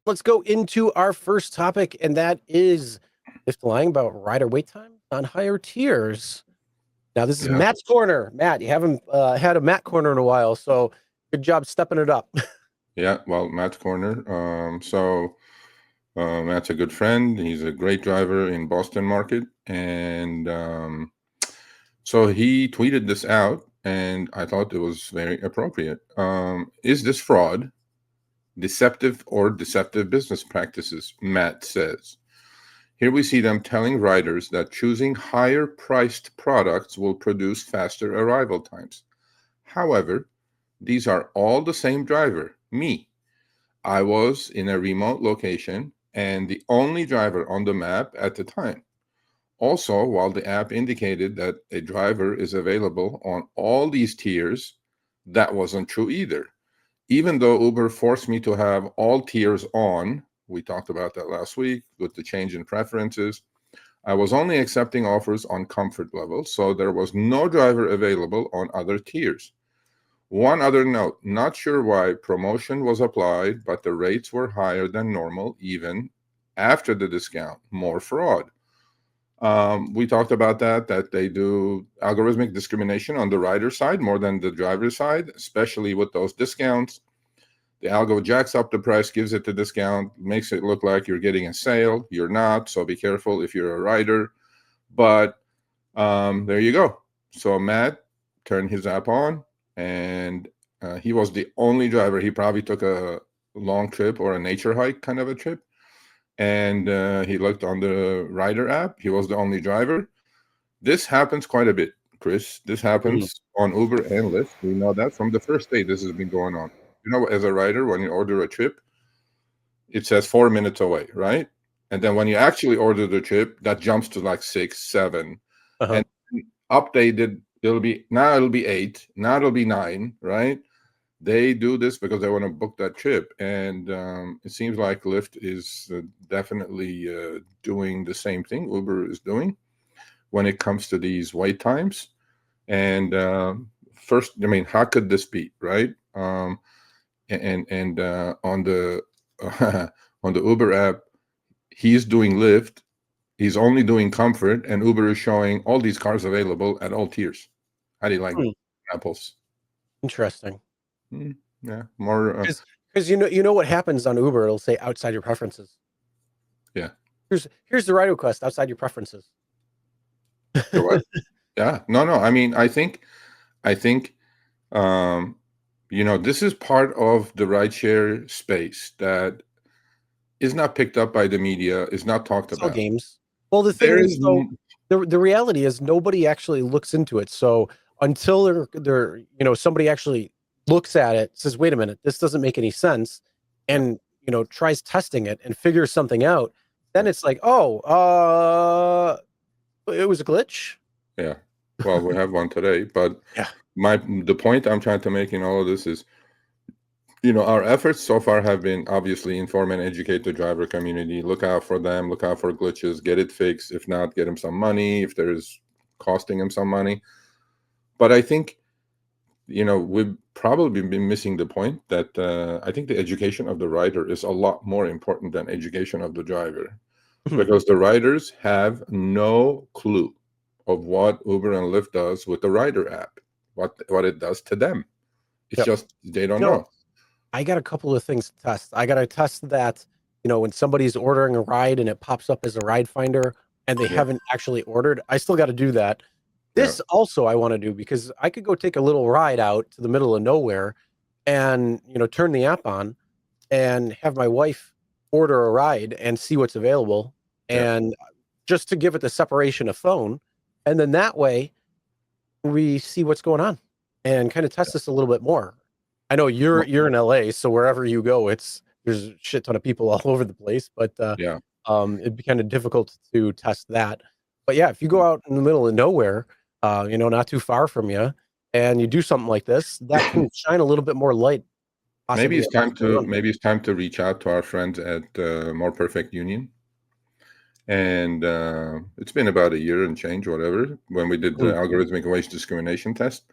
Let's go into our first topic, and that is if lying about rider wait time on higher tiers. Now, this is Yeah. Matt's corner. Matt, you haven't had a Matt corner in a while, so good job stepping it up. Yeah, well, Matt's corner. Matt's a good friend. He's a great driver in Boston market, and so he tweeted this out, and I thought it was very appropriate. Is this fraud, deceptive business practices? Matt says. Here we see them telling riders that choosing higher priced products will produce faster arrival times. However, these are all the same driver, me. I was in a remote location and the only driver on the map at the time. Also, while the app indicated that a driver is available on all these tiers, that wasn't true either. Even though Uber forced me to have all tiers on, we talked about that last week with the change in preferences, I was only accepting offers on comfort level, so there was no driver available on other tiers. One other note, not sure why promotion was applied, but the rates were higher than normal even after the discount. More fraud. We talked about that they do algorithmic discrimination on the rider side more than the driver side, especially with those discounts. The algo jacks up the price, gives it the discount, makes it look like you're getting a sale. You're not, so be careful if you're a rider. But there you go. So Matt turned his app on, and he was the only driver. He probably took a long trip or a nature hike kind of a trip, and he looked on the rider app. He was the only driver. This happens quite a bit, Chris. This happens on Uber and Lyft. We know that from the first day this has been going on. You know, as a rider, when you order a trip, it says 4 minutes away, right? And then when you actually order the trip, that jumps to like 6, 7. Uh-huh. And updated, it'll be 8, now it'll be 9, right? They do this because they want to book that trip. And it seems like Lyft is definitely doing the same thing Uber is doing when it comes to these wait times. And first, I mean, how could this be, right? And on the on the Uber app, he's doing Lyft. He's only doing comfort, and Uber is showing all these cars available at all tiers. How do you like that? Apples? Interesting. Yeah, more. Because you know what happens on Uber, it'll say outside your preferences. Yeah. Here's the ride request outside your preferences. What? Yeah. No. I mean, I think, this is part of the rideshare space that is not picked up by the media, is not talked It's all about. games. Well, the thing is, though, the reality is nobody actually looks into it. So until they're somebody actually looks at it, says, "Wait a minute, this doesn't make any sense," and tries testing it and figures something out, then it's like, "Oh, it was a glitch." Yeah. Well, we have one today, but Yeah. the point I'm trying to make in all of this is, our efforts so far have been obviously inform and educate the driver community, look out for them, look out for glitches, get it fixed. If not, get them some money if there's costing them some money. But I think, we've probably been missing the point that I think the education of the rider is a lot more important than education of the driver, because the riders have no clue of what Uber and Lyft does with the rider app, what it does to them. It's just they don't know. I got a couple of things to test. I got to test that, when somebody's ordering a ride and it pops up as a ride finder and they haven't actually ordered, I still got to do that. This also I want to do because I could go take a little ride out to the middle of nowhere and, turn the app on and have my wife order a ride and see what's available and just to give it the separation of phone. And then that way we see what's going on and kind of test this a little bit more. I know you're in LA, so wherever you go, there's a shit ton of people all over the place, but it'd be kind of difficult to test that. But yeah, if you go out in the middle of nowhere, not too far from you, and you do something like this, that can shine a little bit more light. Maybe it's time to reach out to our friends at More Perfect Union. And it's been about a year and change, whatever, when we did the algorithmic wage discrimination test.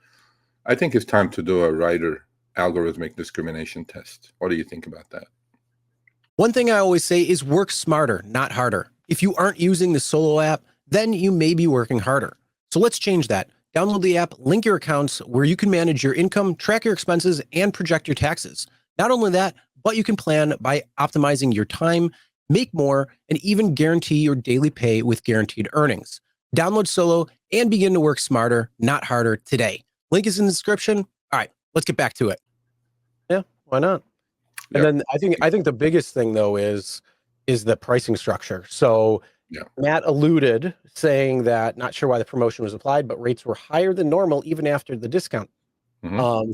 I think it's time to do a rider algorithmic discrimination test. What do you think about that? One thing I always say is work smarter, not harder. If you aren't using the Solo app, then you may be working harder. So let's change that. Download the app, link your accounts where you can manage your income, track your expenses, and project your taxes. Not only that, but you can plan by optimizing your time, make more, and even guarantee your daily pay with guaranteed earnings. Download Solo and begin to work smarter, not harder today. Link is in the description. All right, let's get back to it. Yeah, why not? And then I think the biggest thing though is the pricing structure. So Matt alluded saying that not sure why the promotion was applied, but rates were higher than normal even after the discount.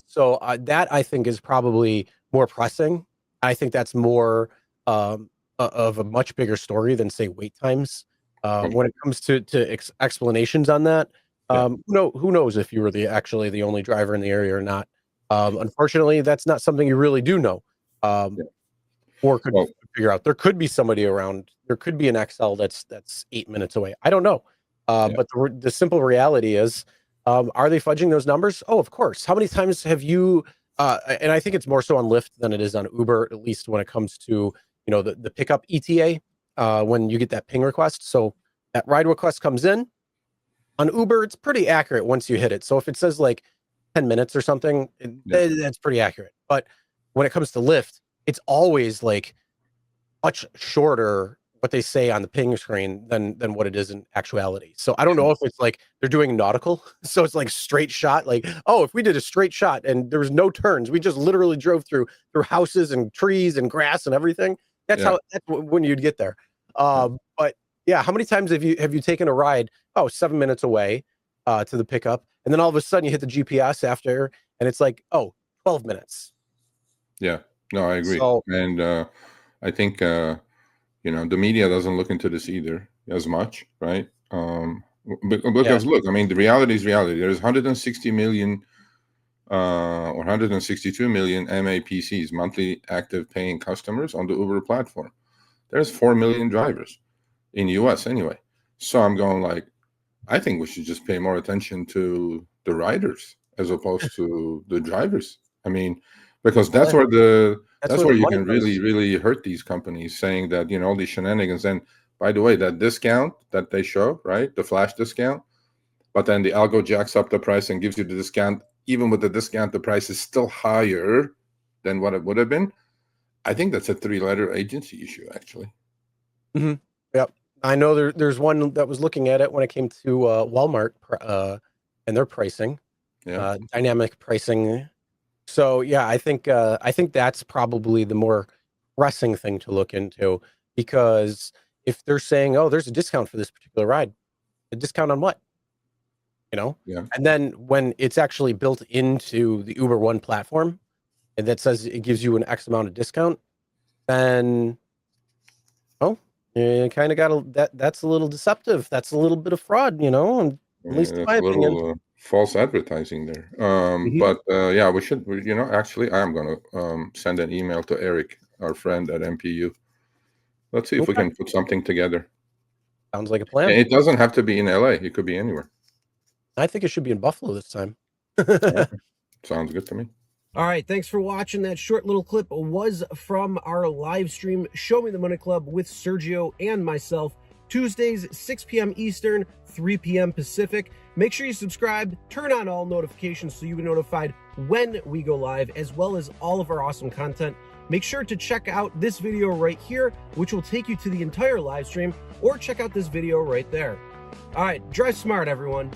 So that I think is probably more pressing. I think that's more of a much bigger story than say wait times. When it comes to explanations on that, who knows if you were actually the only driver in the area or not. Unfortunately, that's not something you really do know. Or could figure out. There could be somebody around. There could be an XL that's 8 minutes away. I don't know. But the simple reality is, are they fudging those numbers? Oh, of course. How many times have you? And I think it's more so on Lyft than it is on Uber, at least when it comes to the pickup ETA. When you get that ping request, so that ride request comes in on Uber, it's pretty accurate once you hit it. So if it says like 10 minutes or something, that's pretty accurate. But when it comes to Lyft, it's always like much shorter what they say on the ping screen than what it is in actuality. So I don't know if it's like they're doing nautical, so it's like straight shot, like, oh, if we did a straight shot and there was no turns, we just literally drove through houses and trees and grass and everything. That's when you'd get there. But yeah, how many times have you taken a ride 7 minutes away to the pickup, and then all of a sudden you hit the GPS after and it's like 12 minutes. No, I agree. So, and I think the media doesn't look into this either as much, right? Because look, I mean, the reality is reality. There's 160 million or 162 million MAPCs, monthly active paying customers, on the Uber platform. There's 4 million drivers in the US anyway. So I'm going like, I think we should just pay more attention to the riders as opposed to the drivers. I mean, because that's where you can really hurt these companies, saying that all these shenanigans. And by the way, that discount that they show, right, the flash discount, but then the algo jacks up the price and gives you the discount. Even with the discount, the price is still higher than what it would have been. I think that's a 3-letter agency issue, actually. Yep. I know there's one that was looking at it when it came to Walmart and their pricing, dynamic pricing. So yeah, I think that's probably the more pressing thing to look into, because if they're saying, oh, there's a discount for this particular ride, a discount on what? And then when it's actually built into the Uber One platform and that says it gives you an X amount of discount, then you kind of got that's a little deceptive. That's a little bit of fraud, at least in my opinion. False advertising there. But we should, actually, I am going to send an email to Eric, our friend at MPU. Let's see if we can put something together. Sounds like a plan. And it doesn't have to be in LA. It could be anywhere. I think it should be in Buffalo this time. Sounds good to me. All right, thanks for watching. That short little clip was from our live stream, Show Me the Money Club, with Sergio and myself, Tuesdays, 6 p.m. Eastern, 3 p.m. Pacific. Make sure you subscribe, turn on all notifications so you get notified when we go live, as well as all of our awesome content. Make sure to check out this video right here, which will take you to the entire live stream, or check out this video right there. All right, drive smart, everyone.